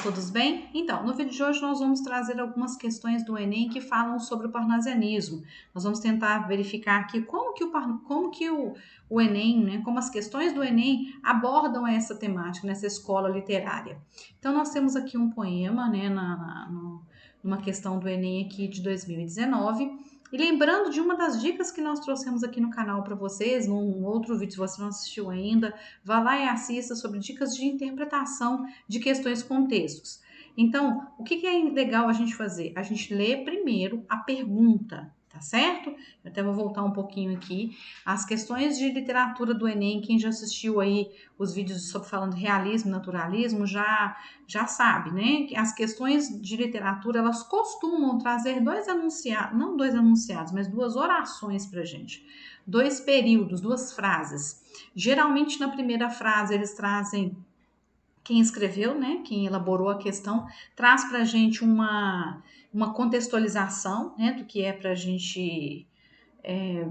todos bem? Então, no vídeo de hoje nós vamos trazer algumas questões do Enem que falam sobre o parnasianismo. Nós vamos tentar verificar aqui como que o Enem, né, como as questões do Enem abordam essa temática nessa escola literária. Então, nós temos aqui um poema, né, numa questão do Enem aqui de 2019. E lembrando de uma das dicas que nós trouxemos aqui no canal para vocês, num outro vídeo, se você não assistiu ainda, vá lá e assista sobre dicas de interpretação de questões com textos. Então, o que é legal a gente fazer? A gente lê primeiro a pergunta, tá certo? Eu até vou voltar um pouquinho aqui. As questões de literatura do Enem, quem já assistiu aí os vídeos sobre falando realismo, naturalismo, já sabe, né? Que as questões de literatura, elas costumam trazer dois enunciados, não dois enunciados, mas duas orações pra gente. Dois períodos, duas frases. Geralmente na primeira frase eles trazem quem escreveu, né, quem elaborou a questão, traz para a gente uma contextualização, né, do que é para a gente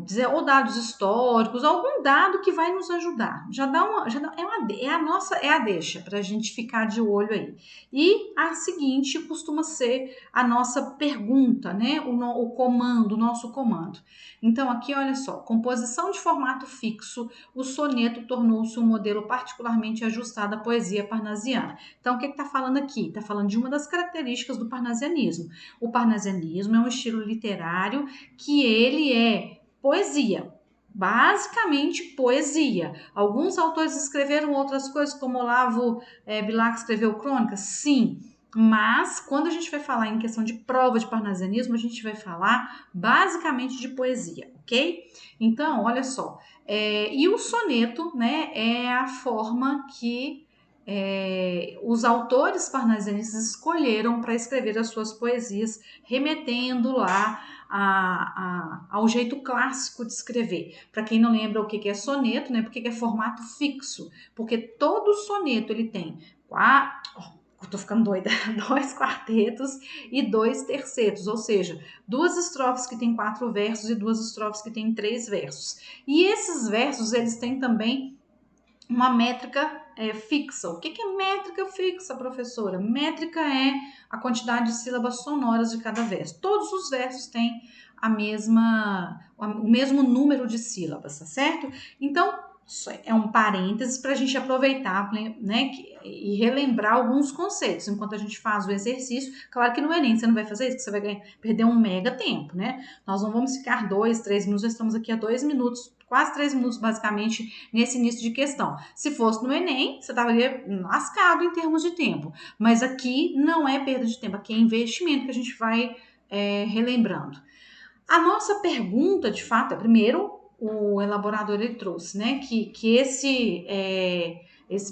dizer, ou dados históricos, algum dado que vai nos ajudar. É a deixa para a gente ficar de olho aí. E a seguinte costuma ser a nossa pergunta, né? O comando, o nosso comando. Então, aqui, olha só, composição de formato fixo, o soneto tornou-se um modelo particularmente ajustado à poesia parnasiana. Então, o que está falando aqui? Está falando de uma das características do parnasianismo. O parnasianismo é um estilo literário que ele é poesia, basicamente poesia. Alguns autores escreveram outras coisas, como Olavo Bilac escreveu crônicas, sim, mas quando a gente vai falar em questão de prova de parnasianismo, a gente vai falar basicamente de poesia, ok? Então, olha só, e o soneto, né, é a forma que os autores parnasianistas escolheram para escrever as suas poesias, remetendo lá ao jeito clássico de escrever. Para quem não lembra o que é soneto, né? Porque é formato fixo, porque todo soneto ele tem tô ficando doida, 2 quartetos e 2 tercetos, ou seja, 2 estrofes que tem 4 versos e 2 estrofes que tem 3 versos. E esses versos eles têm também uma métrica fixa. O que é métrica fixa, professora? Métrica é a quantidade de sílabas sonoras de cada verso. Todos os versos têm o mesmo número de sílabas, tá certo? Então, isso é um parênteses para a gente aproveitar, né, e relembrar alguns conceitos enquanto a gente faz o exercício. Claro que no Enem você não vai fazer isso, que você vai perder um mega tempo, né? Nós não vamos ficar 2, 3 minutos, já estamos aqui há 2 minutos, quase 3 minutos basicamente nesse início de questão. Se fosse no Enem, você estaria lascado em termos de tempo, mas aqui não é perda de tempo, aqui é investimento que a gente vai relembrando. A nossa pergunta, de fato, é primeiro o elaborador ele trouxe, né, que esse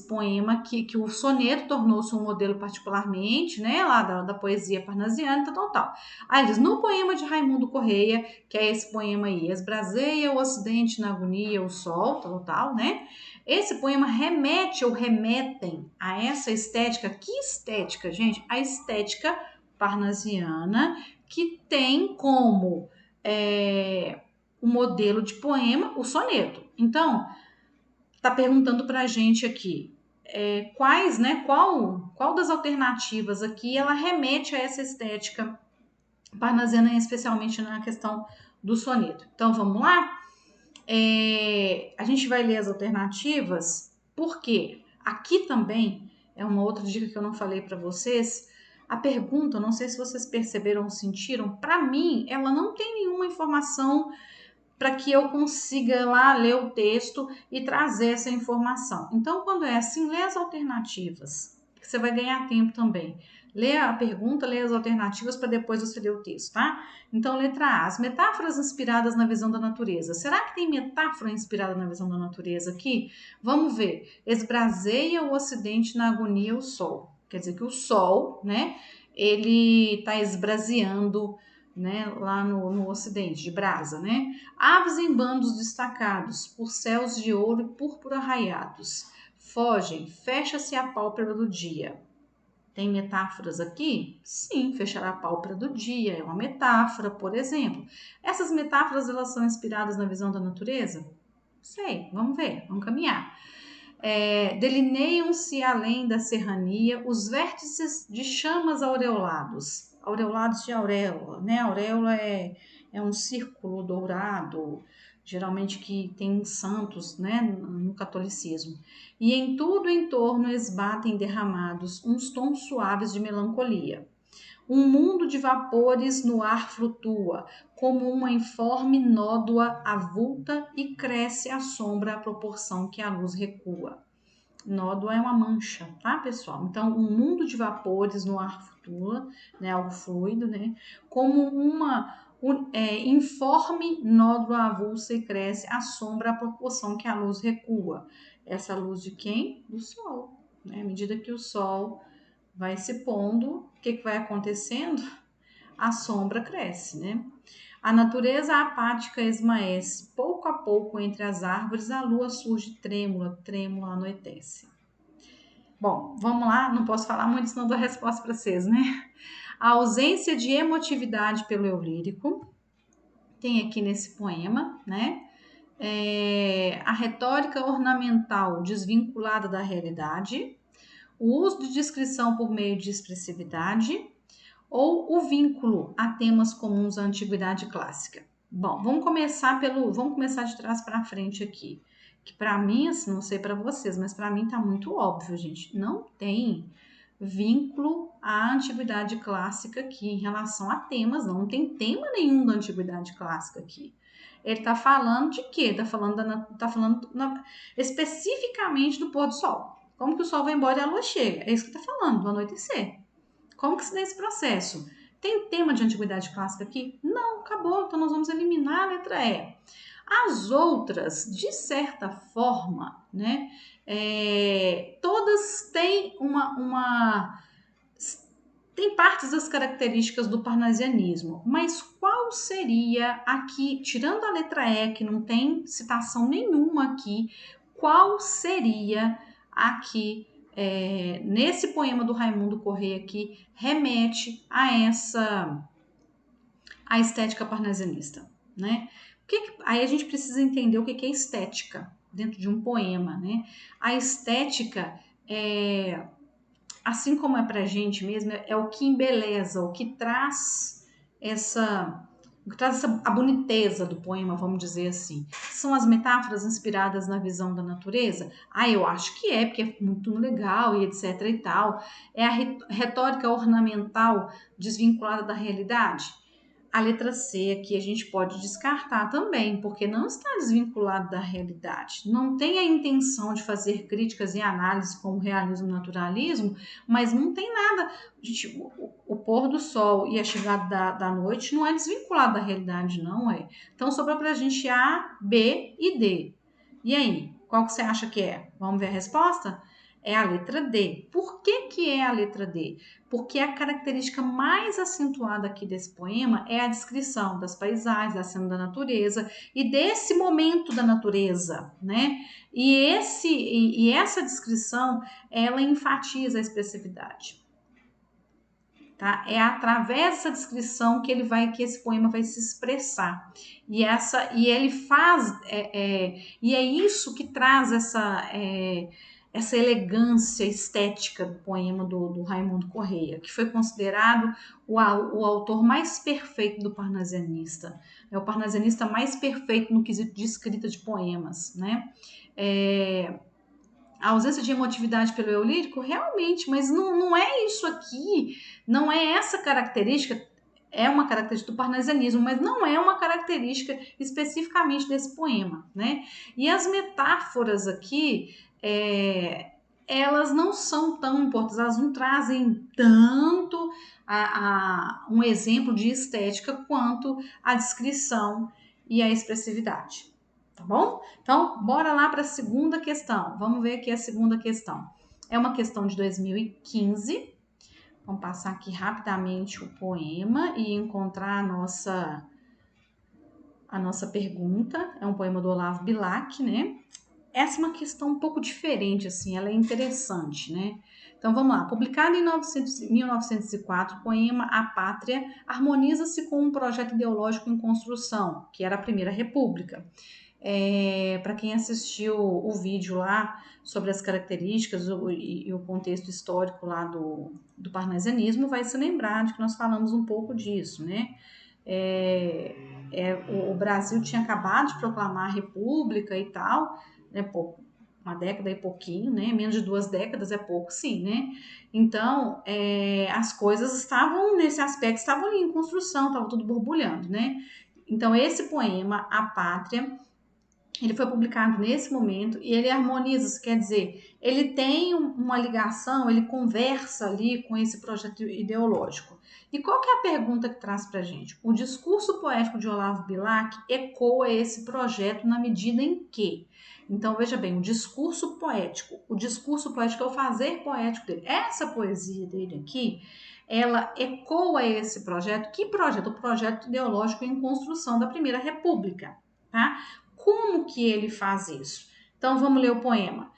poema, que o soneto tornou-se um modelo particularmente, né, lá da poesia parnasiana, tal. Aí ele diz, no poema de Raimundo Correia, que é esse poema aí, esbraseia o ocidente na agonia, o sol, tal, né, esse poema remete ou remetem a essa estética. Que estética, gente? A estética parnasiana, que tem como o modelo de poema, o soneto. Então, tá perguntando para a gente aqui quais, né? Qual das alternativas aqui ela remete a essa estética parnasiana, especialmente na questão do soneto. Então, vamos lá? A gente vai ler as alternativas, porque aqui também é uma outra dica que eu não falei para vocês. A pergunta, não sei se vocês perceberam ou sentiram, para mim, ela não tem nenhuma informação para que eu consiga lá ler o texto e trazer essa informação. Então, quando é assim, lê as alternativas, que você vai ganhar tempo também. Lê a pergunta, lê as alternativas para depois você ler o texto, tá? Então, letra A, as metáforas inspiradas na visão da natureza. Será que tem metáfora inspirada na visão da natureza aqui? Vamos ver. Esbraseia o ocidente na agonia o sol. Quer dizer que o sol, né, ele está esbraseando, né, lá no ocidente, de brasa, né? Aves em bandos destacados, por céus de ouro e púrpura raiados. Fogem, fecha-se a pálpebra do dia. Tem metáforas aqui? Sim, fechar a pálpebra do dia é uma metáfora, por exemplo. Essas metáforas, elas são inspiradas na visão da natureza? Sei, vamos ver, vamos caminhar. Delineiam-se além da serrania os vértices de chamas aureolados de auréola, né? A auréola é um círculo dourado, geralmente que tem santos, né, no catolicismo. E em tudo em torno esbatem derramados uns tons suaves de melancolia. Um mundo de vapores no ar flutua, como uma informe nódoa avulta e cresce à sombra à proporção que a luz recua. Nódoa é uma mancha, tá, pessoal? Então, um mundo de vapores no ar flutua, né, algo fluido, né, como uma informe nódoa avulsa e cresce à sombra à proporção que a luz recua. Essa luz de quem? Do sol, né? À medida que o sol vai se pondo, o que vai acontecendo? A sombra cresce, né? A natureza apática esmaece. Pouco a pouco, entre as árvores, a lua surge trêmula, trêmula anoitece. Bom, vamos lá, não posso falar muito, senão dou a resposta para vocês, né? A ausência de emotividade pelo eu lírico, tem aqui nesse poema, né? A retórica ornamental desvinculada da realidade, o uso de descrição por meio de expressividade, ou o vínculo a temas comuns à antiguidade clássica. Bom, vamos começar de trás para frente aqui, que para mim, assim, não sei para vocês, mas para mim tá muito óbvio, gente. Não tem vínculo à antiguidade clássica aqui em relação a temas, não tem tema nenhum da antiguidade clássica aqui. Ele tá falando de quê? Tá falando especificamente do pôr do sol. Como que o sol vai embora e a lua chega? É isso que tá falando, do anoitecer. Como que se dá esse processo? Tem tema de antiguidade clássica aqui? Não, acabou. Então nós vamos eliminar a letra E. As outras, de certa forma, né? Todas têm tem partes das características do parnasianismo, mas qual seria aqui, tirando a letra E, que não tem citação nenhuma aqui, qual seria aqui nesse poema do Raimundo Corrêa que remete a estética parnasianista, né? Aí a gente precisa entender o que é estética dentro de um poema, né? A estética assim como é pra gente mesmo, é o que embeleza, o que traz a boniteza do poema, vamos dizer assim. São as metáforas inspiradas na visão da natureza? Eu acho que porque é muito legal e etc e tal. É a retórica ornamental desvinculada da realidade? A letra C aqui a gente pode descartar também, porque não está desvinculado da realidade. Não tem a intenção de fazer críticas e análises como realismo e naturalismo, mas não tem nada. Gente, o pôr do sol e a chegada da noite não é desvinculado da realidade, não é. Então sobra para a gente A, B e D. E aí, qual que você acha que é? Vamos ver a resposta? É a letra D. Por que é a letra D? Porque a característica mais acentuada aqui desse poema é a descrição das paisagens, da cena da natureza e desse momento da natureza, né? E essa descrição, ela enfatiza a expressividade. Tá? É através dessa descrição que esse poema vai se expressar. E ele faz, e é isso que traz essa elegância estética do poema do Raimundo Corrêa, que foi considerado o autor mais perfeito do parnasianista. É o parnasianista mais perfeito no quesito de escrita de poemas, né? A ausência de emotividade pelo eu lírico, realmente, mas não é isso aqui, não é essa característica, é uma característica do parnasianismo, mas não é uma característica especificamente desse poema, né? E as metáforas aqui, elas não são tão importantes, elas não trazem tanto um exemplo de estética quanto a descrição e a expressividade. Tá bom? Então, bora lá para a segunda questão. Vamos ver aqui a segunda questão. É uma questão de 2015. Vamos passar aqui rapidamente o poema e encontrar a nossa pergunta. É um poema do Olavo Bilac, né? Essa é uma questão um pouco diferente, assim, ela é interessante, né? Então vamos lá. Publicado em 1904, o poema A Pátria harmoniza-se com um projeto ideológico em construção, que era a Primeira República. Para quem assistiu o vídeo lá sobre as características e o contexto histórico lá do parnasianismo, vai se lembrar de que nós falamos um pouco disso, né? O Brasil tinha acabado de proclamar a República e tal, né? Uma década e pouquinho, né? Menos de 2 décadas é pouco, sim, né? Então, as coisas estavam, nesse aspecto, estavam ali em construção, estava tudo borbulhando, né? Então, esse poema, A Pátria, ele foi publicado nesse momento e ele harmoniza, isso quer dizer, ele tem uma ligação, ele conversa ali com esse projeto ideológico. E qual que é a pergunta que traz para a gente? O discurso poético de Olavo Bilac ecoa esse projeto na medida em que? Então, veja bem, o discurso poético é o fazer poético dele. Essa poesia dele aqui, ela ecoa esse projeto. Que projeto? O projeto ideológico em construção da Primeira República, tá? Como que ele faz isso? Então vamos ler o poema.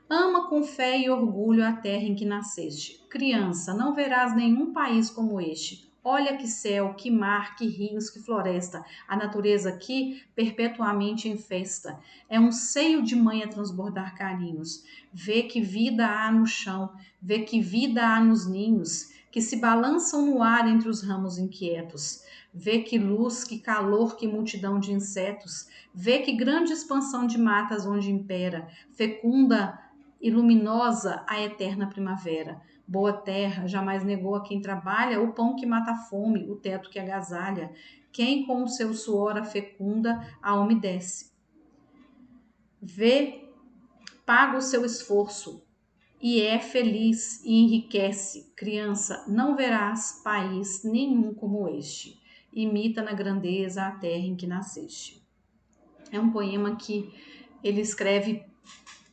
Ama com fé e orgulho a terra em que nasceste. Criança, não verás nenhum país como este. Olha que céu, que mar, que rios, que floresta. A natureza aqui perpetuamente em festa. É um seio de mãe a transbordar carinhos. Vê que vida há no chão, vê que vida há nos ninhos, que se balançam no ar entre os ramos inquietos. Vê que luz, que calor, que multidão de insetos. Vê que grande expansão de matas onde impera, fecunda e luminosa a eterna primavera. Boa terra, jamais negou a quem trabalha o pão que mata a fome, o teto que agasalha. Quem com o seu suor a fecunda, a umedece. Vê, paga o seu esforço e é feliz e enriquece. Criança, não verás país nenhum como este. Imita na grandeza a terra em que nasceste. É um poema que ele escreve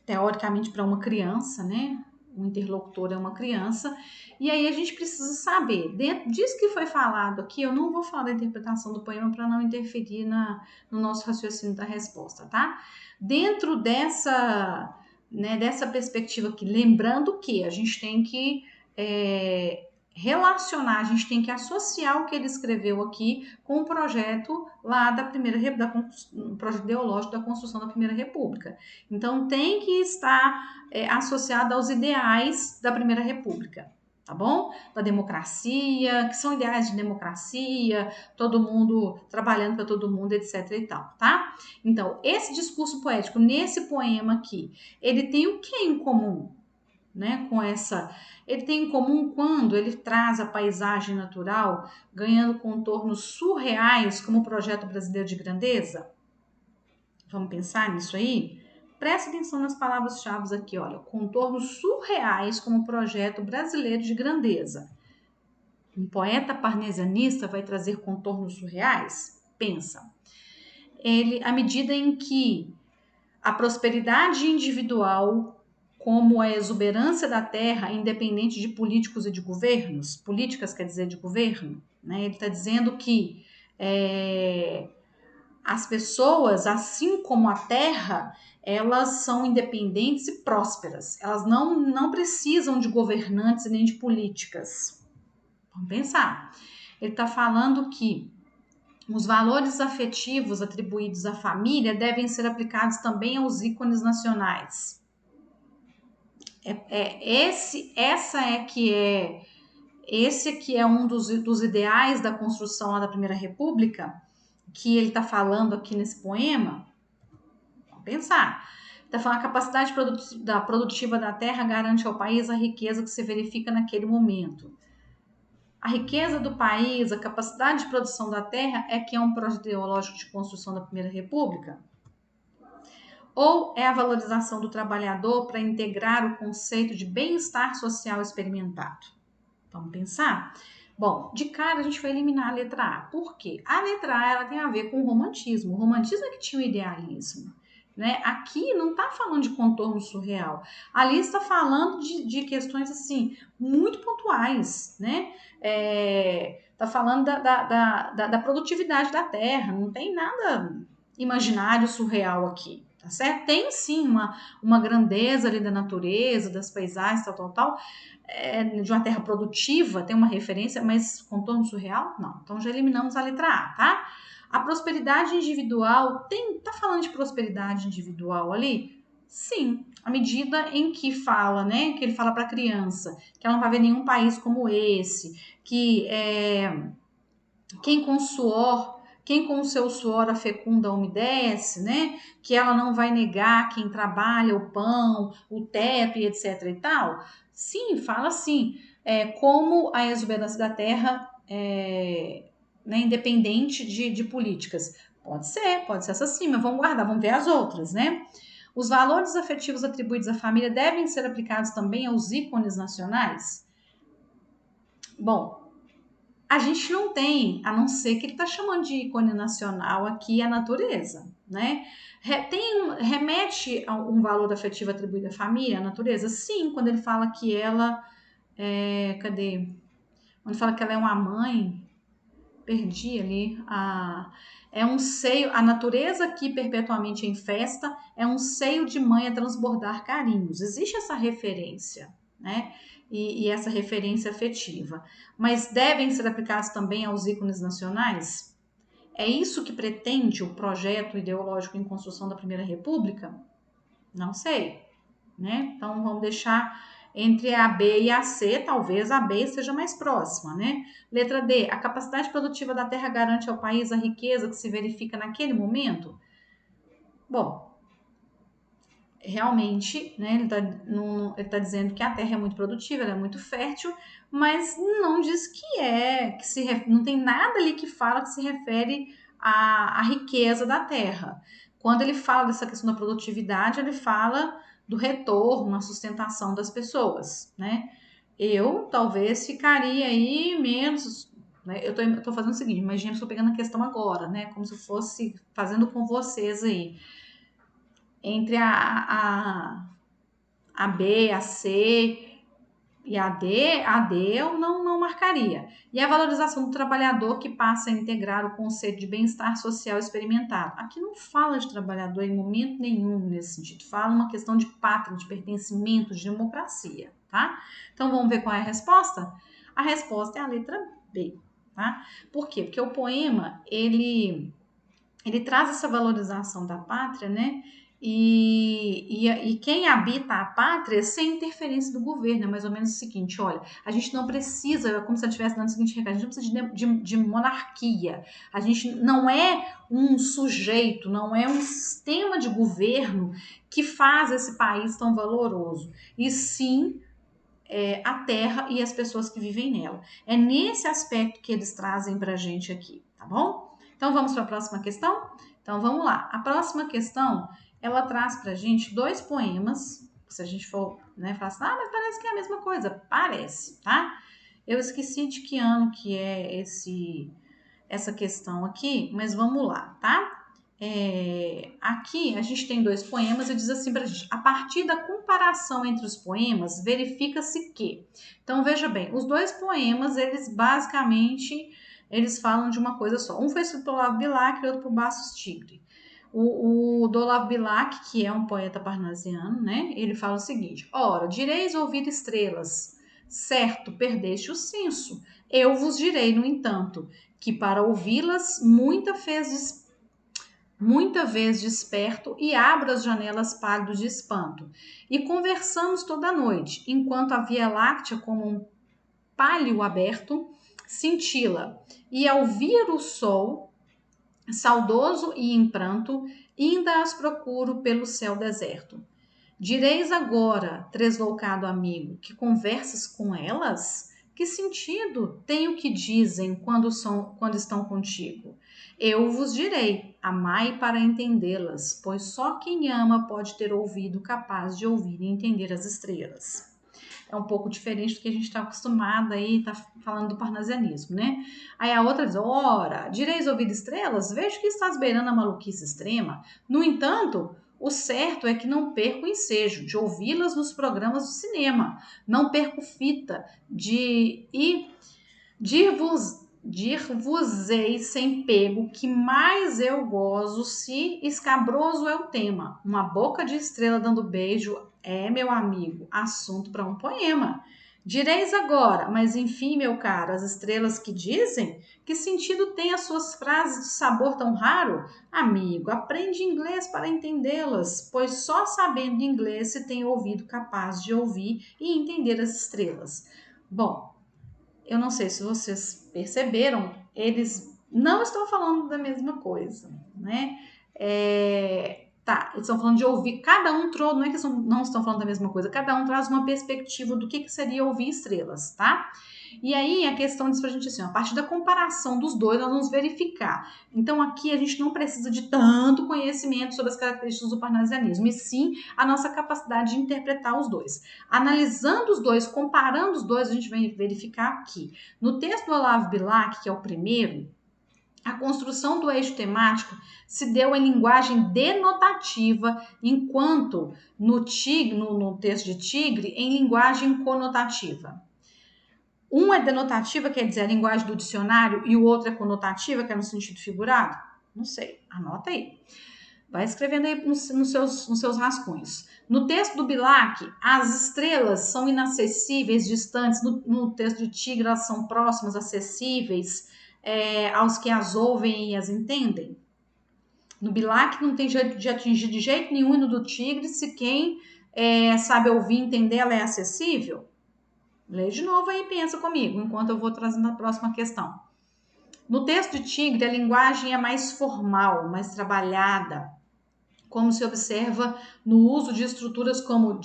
teoricamente para uma criança, né? O interlocutor é uma criança. E aí a gente precisa saber, dentro disso que foi falado aqui, eu não vou falar da interpretação do poema para não interferir no nosso raciocínio da resposta, tá? Dentro dessa perspectiva aqui, lembrando que a gente tem que relacionar, a gente tem que associar o que ele escreveu aqui com o projeto lá um projeto ideológico da construção da Primeira República. Então tem que estar associado aos ideais da Primeira República, tá bom? Da democracia, que são ideais de democracia, todo mundo trabalhando para todo mundo, etc e tal, tá? Então, esse discurso poético nesse poema aqui, ele tem o que em comum? Né, ele tem em comum quando ele traz a paisagem natural ganhando contornos surreais como o projeto brasileiro de grandeza. Vamos pensar nisso aí? Presta atenção nas palavras-chave aqui, olha, contornos surreais como o projeto brasileiro de grandeza. Um poeta parnesianista vai trazer contornos surreais? Pensa. À medida em que a prosperidade individual, como a exuberância da terra, independente de políticos e de governos, políticas quer dizer de governo, né? Ele está dizendo que as pessoas, assim como a terra, elas são independentes e prósperas. Elas não precisam de governantes nem de políticas. Vamos pensar. Ele está falando que os valores afetivos atribuídos à família devem ser aplicados também aos ícones nacionais. Esse que é um dos ideais da construção lá da Primeira República, que ele está falando aqui nesse poema. Vamos pensar. Está falando a capacidade produtiva da terra garante ao país a riqueza que se verifica naquele momento. A riqueza do país, a capacidade de produção da terra é que é um projeto ideológico de construção da Primeira República? Ou é a valorização do trabalhador para integrar o conceito de bem-estar social experimentado? Vamos pensar? Bom, de cara a gente vai eliminar a letra A. Por quê? A letra A ela tem a ver com o romantismo. O romantismo é que tinha o idealismo. Né? Aqui não está falando de contorno surreal. Ali está falando de questões assim muito pontuais, né? Está falando da produtividade da terra. Não tem nada imaginário surreal aqui, tá certo? Tem sim uma grandeza ali da natureza, das paisagens, tal, de uma terra produtiva, tem uma referência, mas contorno surreal? Não. Então já eliminamos a letra A, tá? A prosperidade individual, tá falando de prosperidade individual ali? Sim, à medida em que fala, né, que ele fala para a criança, que ela não vai ver nenhum país como esse, que quem com suor, quem com o seu suor a fecunda umedece, né? Que ela não vai negar quem trabalha o pão, o teto e etc e tal. Sim, fala assim, como a exuberância da terra né, independente de políticas. Pode ser essa sim, mas vamos guardar, vamos ver as outras, né? Os valores afetivos atribuídos à família devem ser aplicados também aos ícones nacionais? Bom, a gente não tem, a não ser que ele está chamando de ícone nacional aqui a natureza, né? Remete a um valor afetivo atribuído à família, à natureza? Sim, quando ele fala que ela cadê? Quando fala que ela é uma mãe, perdi ali é um seio, a natureza aqui perpetuamente em festa é um seio de mãe a transbordar carinhos. Existe essa referência, né? E essa referência afetiva. Mas devem ser aplicados também aos ícones nacionais? É isso que pretende o projeto ideológico em construção da Primeira República? Não sei, né? Então vamos deixar entre a B e a C, talvez a B seja mais próxima, né? Letra D, a capacidade produtiva da terra garante ao país a riqueza que se verifica naquele momento? Bom, realmente, né, ele tá dizendo que a terra é muito produtiva, ela é muito fértil, mas não diz não tem nada ali que fala que se refere à riqueza da terra. Quando ele fala dessa questão da produtividade, ele fala do retorno, a sustentação das pessoas, né? Eu talvez ficaria aí menos, né? Eu tô fazendo o seguinte, imagina, eu estou pegando a questão agora, né? Como se eu fosse fazendo com vocês aí entre a B, a C e a D eu não marcaria. E a valorização do trabalhador que passa a integrar o conceito de bem-estar social experimentado. Aqui não fala de trabalhador em momento nenhum nesse sentido, fala uma questão de pátria, de pertencimento, de democracia, tá? Então vamos ver qual é a resposta? A resposta é a letra B, tá? Por quê? Porque o poema, ele traz essa valorização da pátria, né? E quem habita a pátria sem interferência do governo, é mais ou menos o seguinte: olha, a gente não precisa, é como se eu estivesse dando o seguinte recado, a gente não precisa de monarquia, a gente não é um sujeito, não é um sistema de governo que faz esse país tão valoroso, e sim a terra e as pessoas que vivem nela. É nesse aspecto que eles trazem para a gente aqui, tá bom? Então vamos para a próxima questão? Então vamos lá. A próxima questão, ela traz para a gente dois poemas. Se a gente for, né, falar assim, mas parece que é a mesma coisa. Parece, tá? Eu esqueci de que ano que é essa questão aqui, mas vamos lá, tá? Aqui a gente tem dois poemas e diz assim para a gente: a partir da comparação entre os poemas, verifica-se que. Então veja bem, os dois poemas, eles basicamente eles falam de uma coisa só. Um foi escrito por Olavo Bilac e outro por Bastos Tigre. O do Olavo Bilac, que é um poeta parnasiano, né? Ele fala o seguinte: ora, direis ouvir estrelas, certo, perdeste o senso. Eu vos direi, no entanto, que para ouvi-las muita vez desperto e abro as janelas pálido de espanto. E conversamos toda a noite, enquanto a Via Láctea, como um pálio aberto, cintila. E ao vir o sol, saudoso e em pranto, ainda as procuro pelo céu deserto. Direis agora, tresloucado amigo, que conversas com elas? Que sentido tem o que dizem quando estão contigo? Eu vos direi, amai para entendê-las, pois só quem ama pode ter ouvido capaz de ouvir e entender as estrelas. É um pouco diferente do que a gente está acostumado aí, tá falando do parnasianismo, né? Aí a outra diz, ora, direis ouvir estrelas? Vejo que estás beirando a maluquice extrema. No entanto, o certo é que não perco o ensejo de ouvi-las nos programas do cinema. Não perco fita de dir-vos-ei sem pego que mais eu gozo se escabroso é o tema. Uma boca de estrela dando beijo é, meu amigo, assunto para um poema. Direis agora, mas enfim, meu caro, as estrelas que dizem? Que sentido tem as suas frases de sabor tão raro? Amigo, aprende inglês para entendê-las, pois só sabendo inglês se tem ouvido capaz de ouvir e entender as estrelas. Bom, eu não sei se vocês perceberam, eles não estão falando da mesma coisa, né? Tá, eles estão falando de ouvir, cada um não é que não estão falando da mesma coisa, cada um traz uma perspectiva do que seria ouvir estrelas, tá? E aí a questão diz pra gente assim, a partir da comparação dos dois, nós vamos verificar. Então aqui a gente não precisa de tanto conhecimento sobre as características do parnasianismo, e sim a nossa capacidade de interpretar os dois. Analisando os dois, comparando os dois, a gente vai verificar aqui. No texto do Olavo Bilac, que é o primeiro, a construção do eixo temático se deu em linguagem denotativa, enquanto no texto de Tigre, em linguagem conotativa. Um é denotativa, quer dizer, a linguagem do dicionário, e o outro é conotativa, que é no sentido figurado? Não sei, anota aí. Vai escrevendo aí nos seus rascunhos. No texto do Bilac, as estrelas são inacessíveis, distantes. No texto de Tigre, elas são próximas, acessíveis aos que as ouvem e as entendem. No Bilac não tem jeito de atingir de jeito nenhum, e no do Tigre, se quem sabe ouvir e entender, ela é acessível. Lê de novo aí e pensa comigo, enquanto eu vou trazendo a próxima questão. No texto de Tigre, a linguagem é mais formal, mais trabalhada, como se observa no uso de estruturas como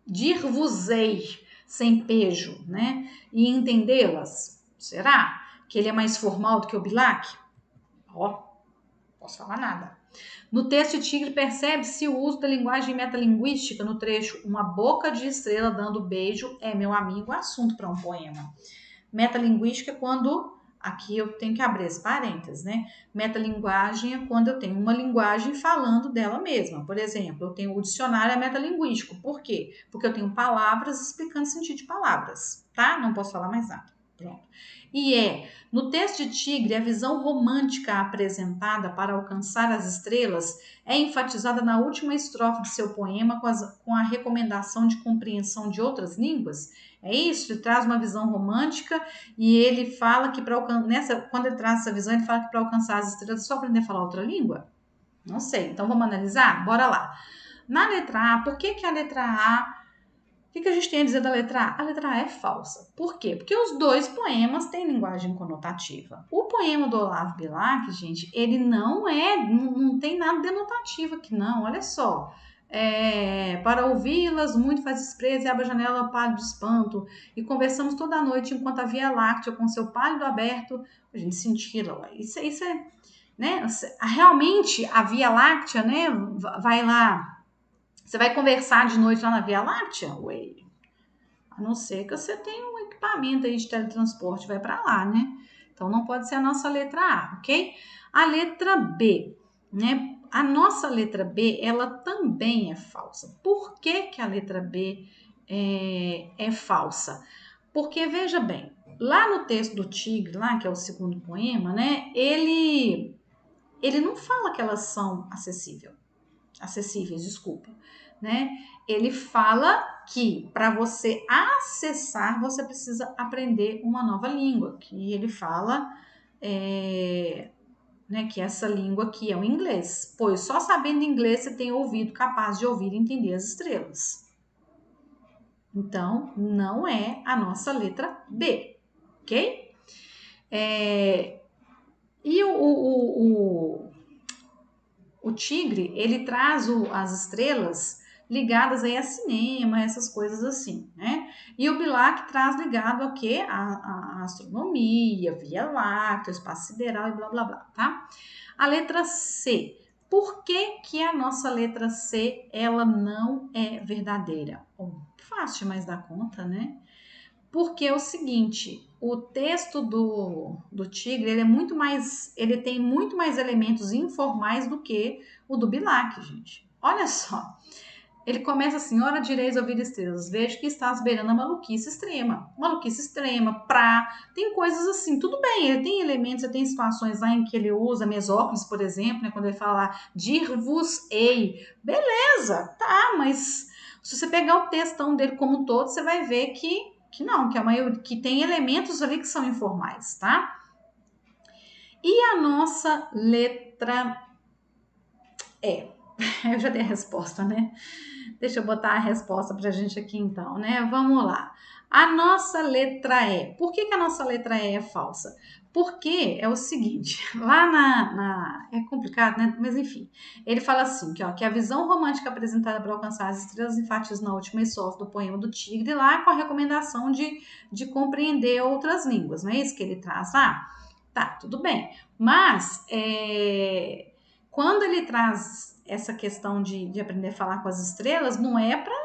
dir-vos-ei, sem pejo, né? E entendê-las. Será que ele é mais formal do que o Bilac? Posso falar nada. No texto de Tigre, percebe-se o uso da linguagem metalinguística no trecho Uma boca de estrela dando beijo é, meu amigo, assunto para um poema. Metalinguística é quando... Aqui eu tenho que abrir esse parênteses, né? Metalinguagem é quando eu tenho uma linguagem falando dela mesma. Por exemplo, eu tenho o dicionário metalinguístico. Por quê? Porque eu tenho palavras explicando o sentido de palavras, tá? Não posso falar mais nada. Pronto. No texto de Tigre, a visão romântica apresentada para alcançar as estrelas é enfatizada na última estrofe de seu poema com a recomendação de compreensão de outras línguas. É isso? Ele traz uma visão romântica e ele fala que quando ele traz essa visão, ele fala que para alcançar as estrelas é só aprender a falar outra língua? Não sei. Então vamos analisar? Bora lá. Na letra A, por que a letra A... O que a gente tem a dizer da letra A? A letra A é falsa. Por quê? Porque os dois poemas têm linguagem conotativa. O poema do Olavo Bilac, gente, ele não tem nada denotativo aqui, não. Olha só. Para ouvi-las, muito faz desprezo e abre a janela pálido de espanto. E conversamos toda a noite enquanto a Via Láctea, com seu pálido aberto, a gente cintila. Isso é, né? Realmente a Via Láctea, né? Vai lá. Você vai conversar de noite lá na Via Láctea? Ué, a não ser que você tenha um equipamento aí de teletransporte, vai para lá, né? Então não pode ser a nossa letra A, ok? A letra B, né? A nossa letra B, ela também é falsa. Por que a letra B é falsa? Porque, veja bem, lá no texto do Tigre, lá, que é o segundo poema, né? Ele não fala que elas são acessíveis, desculpa, né? Ele fala que para você acessar, você precisa aprender uma nova língua, que ele fala né, que essa língua aqui é o inglês, pois só sabendo inglês você tem ouvido capaz de ouvir e entender as estrelas. Então, não é a nossa letra B, ok? E o Tigre, ele traz as estrelas ligadas aí a cinema, essas coisas assim, né? E o Bilac traz ligado ao quê? A astronomia, Via Láctea, espaço sideral e blá, blá, blá, tá? A letra C. Por que a nossa letra C, ela não é verdadeira? Fácil demais dar conta, né? Porque é o seguinte, o texto do Tigre, ele tem muito mais elementos informais do que o do Bilac, gente. Olha só. Ele começa assim, ora direis ouvir estrelas, vejo que estás beirando a maluquice extrema. Maluquice extrema, tem coisas assim, tudo bem, ele tem elementos, ele tem situações lá em que ele usa mesóclise, por exemplo, né, quando ele fala dir-vos-ei. Beleza, tá, mas se você pegar o textão dele como um todo, você vai ver que que não, que a maioria, que tem elementos ali que são informais, tá? E a nossa letra E? Eu já dei a resposta, né? Deixa eu botar a resposta pra gente aqui então, né? Vamos lá. A nossa letra E. Por que a nossa letra E é falsa? Porque é o seguinte, lá é complicado, né? Mas enfim, ele fala assim, que a visão romântica apresentada para alcançar as estrelas enfatiza na última estrofe do poema do Tigre, lá com a recomendação de compreender outras línguas, não é isso que ele traz lá? Tá, tudo bem. Mas, quando ele traz essa questão de aprender a falar com as estrelas, não é para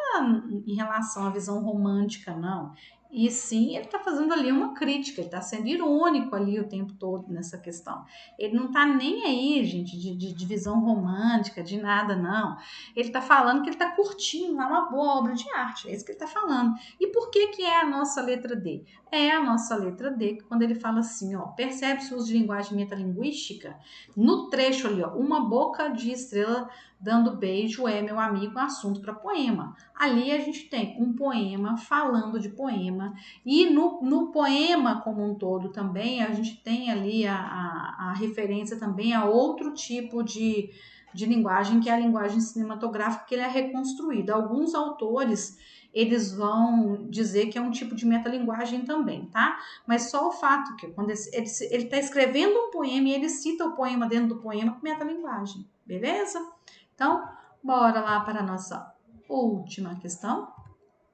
em relação à visão romântica, não. E sim, ele está fazendo ali uma crítica, ele está sendo irônico ali o tempo todo nessa questão. Ele não está nem aí, gente, de visão romântica, de nada, não. Ele está falando que ele está curtindo lá uma boa obra de arte, é isso que ele está falando. E por que é a nossa letra D? É a nossa letra D, quando ele fala assim, ó, percebe-se o uso de linguagem metalinguística? No trecho ali, ó, uma boca de estrela dando beijo é, meu amigo, assunto para poema. Ali a gente tem um poema falando de poema, e no poema como um todo também, a gente tem ali a referência também a outro tipo de linguagem, que é a linguagem cinematográfica, que ele é reconstruído. Alguns autores, eles vão dizer que é um tipo de metalinguagem também, tá? Mas só o fato que quando ele está escrevendo um poema e ele cita o poema dentro do poema com metalinguagem, beleza? Então, bora lá para a nossa última questão.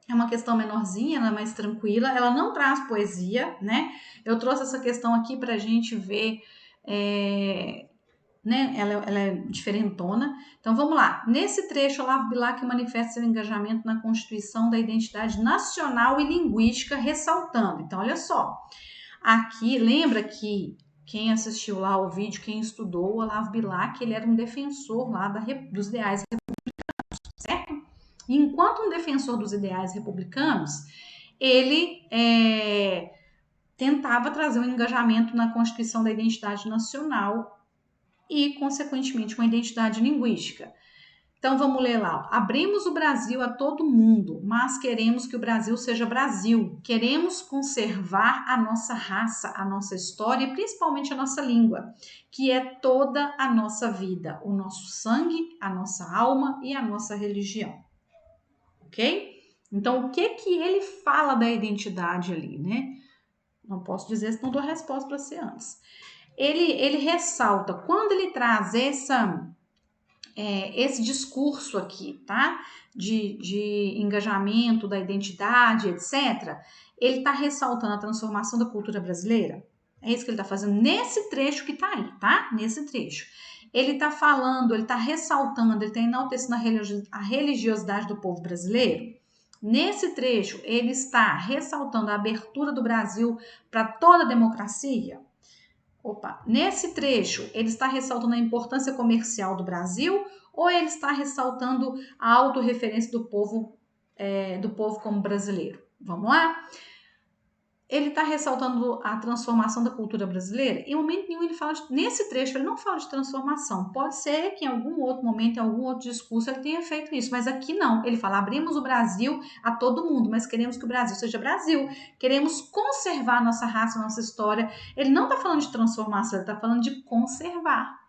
É uma questão menorzinha, ela é mais tranquila, ela não traz poesia, né? Eu trouxe essa questão aqui para a gente ver, né? Ela é diferentona. Então vamos lá. Nesse trecho, Olavo Bilac manifesta seu engajamento na constituição da identidade nacional e linguística, ressaltando. Então, olha só. Aqui, lembra que quem assistiu lá o vídeo, quem estudou o Olavo Bilac, ele era um defensor lá dos ideais republicanos, certo? E enquanto um defensor dos ideais republicanos, ele tentava trazer um engajamento na constituição da identidade nacional e, consequentemente, uma identidade linguística. Então vamos ler lá. Abrimos o Brasil a todo mundo, mas queremos que o Brasil seja Brasil. Queremos conservar a nossa raça, a nossa história e principalmente a nossa língua, que é toda a nossa vida, o nosso sangue, a nossa alma e a nossa religião. Ok? Então o que ele fala da identidade ali, né? Não posso dizer se não dou a resposta para você antes. Ele ressalta, quando ele traz esse discurso aqui, tá? De engajamento da identidade, etc., ele está ressaltando a transformação da cultura brasileira. É isso que ele está fazendo nesse trecho que está aí, tá? Nesse trecho. Ele está falando, ele está ressaltando, ele está enaltecendo a religiosidade do povo brasileiro. Nesse trecho, ele está ressaltando a abertura do Brasil para toda a democracia. Nesse trecho, ele está ressaltando a importância comercial do Brasil ou ele está ressaltando a autorreferência do povo como brasileiro? Vamos lá? Ele está ressaltando a transformação da cultura brasileira? Em momento nenhum ele fala, nesse trecho ele não fala de transformação. Pode ser que em algum outro momento, em algum outro discurso ele tenha feito isso, mas aqui não. Ele fala, abrimos o Brasil a todo mundo, mas queremos que o Brasil seja Brasil. Queremos conservar nossa raça, nossa história. Ele não está falando de transformação, ele está falando de conservar.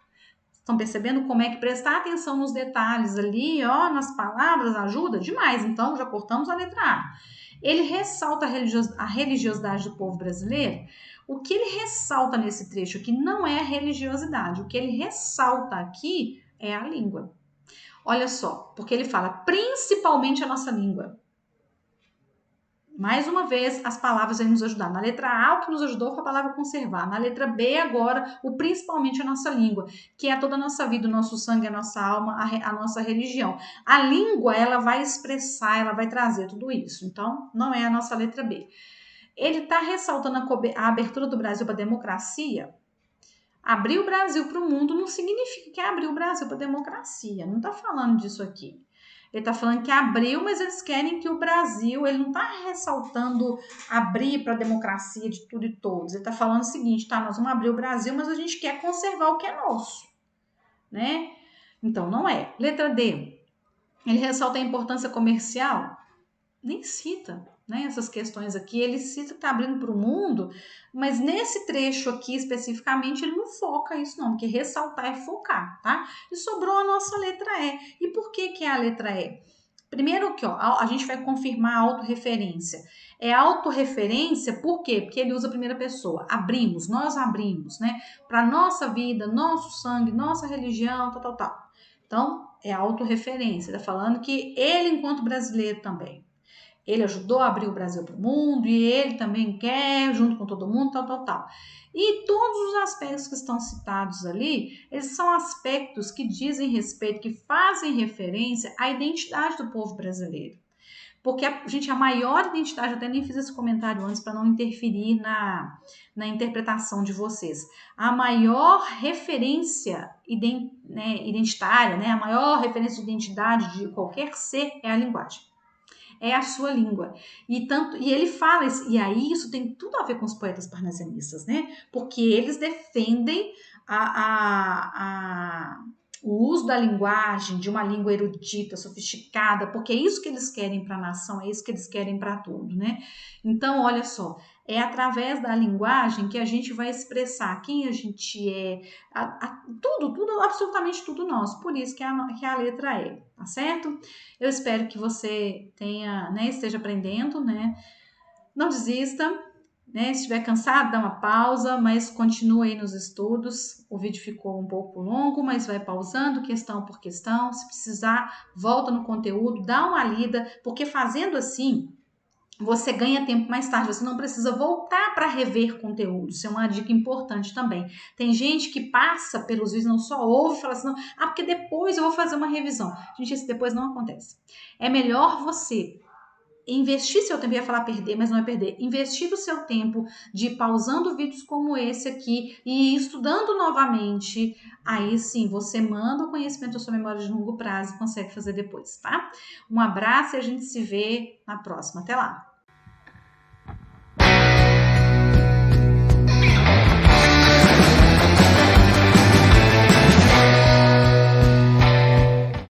Estão percebendo como é que prestar atenção nos detalhes ali, ó, nas palavras ajuda demais. Então já cortamos a letra A. Ele ressalta a religiosidade do povo brasileiro. O que ele ressalta nesse trecho aqui não é a religiosidade. O que ele ressalta aqui é a língua. Olha só, porque ele fala principalmente a nossa língua. Mais uma vez, as palavras vêm nos ajudar. Na letra A, o que nos ajudou foi a palavra conservar. Na letra B, agora, o principalmente a nossa língua, que é toda a nossa vida, o nosso sangue, a nossa alma, a nossa religião. A língua, ela vai expressar, ela vai trazer tudo isso. Então, não é a nossa letra B. Ele está ressaltando a abertura do Brasil para a democracia. Abrir o Brasil para o mundo não significa que é abrir o Brasil para a democracia. Não está falando disso aqui. Ele está falando que abriu, mas eles querem que o Brasil, ele não está ressaltando abrir para a democracia de tudo e todos. Ele está falando o seguinte, tá, nós vamos abrir o Brasil, mas a gente quer conservar o que é nosso, né? Então, não é. Letra D, ele ressalta a importância comercial? Nem cita. né? Essas questões aqui, ele cita que está abrindo para o mundo, mas nesse trecho aqui especificamente ele não foca isso não, porque ressaltar é focar, tá? E sobrou a nossa letra E. E por que que é a letra E? Primeiro que ó, a gente vai confirmar a autorreferência. É autorreferência por quê? Porque ele usa a primeira pessoa. Abrimos, nós abrimos, né? Para nossa vida, nosso sangue, nossa religião, tal, tal, tal. Então, é autorreferência. Está falando que ele, enquanto brasileiro também, ele ajudou a abrir o Brasil para o mundo e ele também quer, junto com todo mundo, tal, tal, tal. E todos os aspectos que estão citados ali, eles são aspectos que dizem respeito, que fazem referência à identidade do povo brasileiro. Porque, gente, a maior identidade, eu até nem fiz esse comentário antes para não interferir na interpretação de vocês. A maior referência identitária, né, a maior referência de identidade de qualquer ser é a linguagem. É a sua língua. E ele fala isso, e aí isso tem tudo a ver com os poetas parnasianistas, né? Porque eles defendem o uso da linguagem, de uma língua erudita, sofisticada, porque é isso que eles querem para a nação, é isso que eles querem para tudo, né? Então, olha só, é através da linguagem que a gente vai expressar quem a gente é, tudo, absolutamente tudo nosso. Por isso que a letra E, tá certo? Eu espero que você tenha, né, esteja aprendendo, né? Não desista, né? Se estiver cansado, dá uma pausa, mas continue aí nos estudos. O vídeo ficou um pouco longo, mas vai pausando questão por questão. Se precisar, volta no conteúdo, dá uma lida, porque fazendo assim, você ganha tempo mais tarde, você não precisa voltar para rever conteúdo. Isso é uma dica importante também. Tem gente que passa pelos vídeos, não só ouve e fala assim, não, porque depois eu vou fazer uma revisão. Gente, isso depois não acontece. É melhor você investir seu tempo, eu ia falar perder, mas não é perder, investir o seu tempo de ir pausando vídeos como esse aqui e estudando novamente, aí sim, você manda o conhecimento da sua memória de longo prazo e consegue fazer depois, tá? Um abraço e a gente se vê na próxima. Até lá!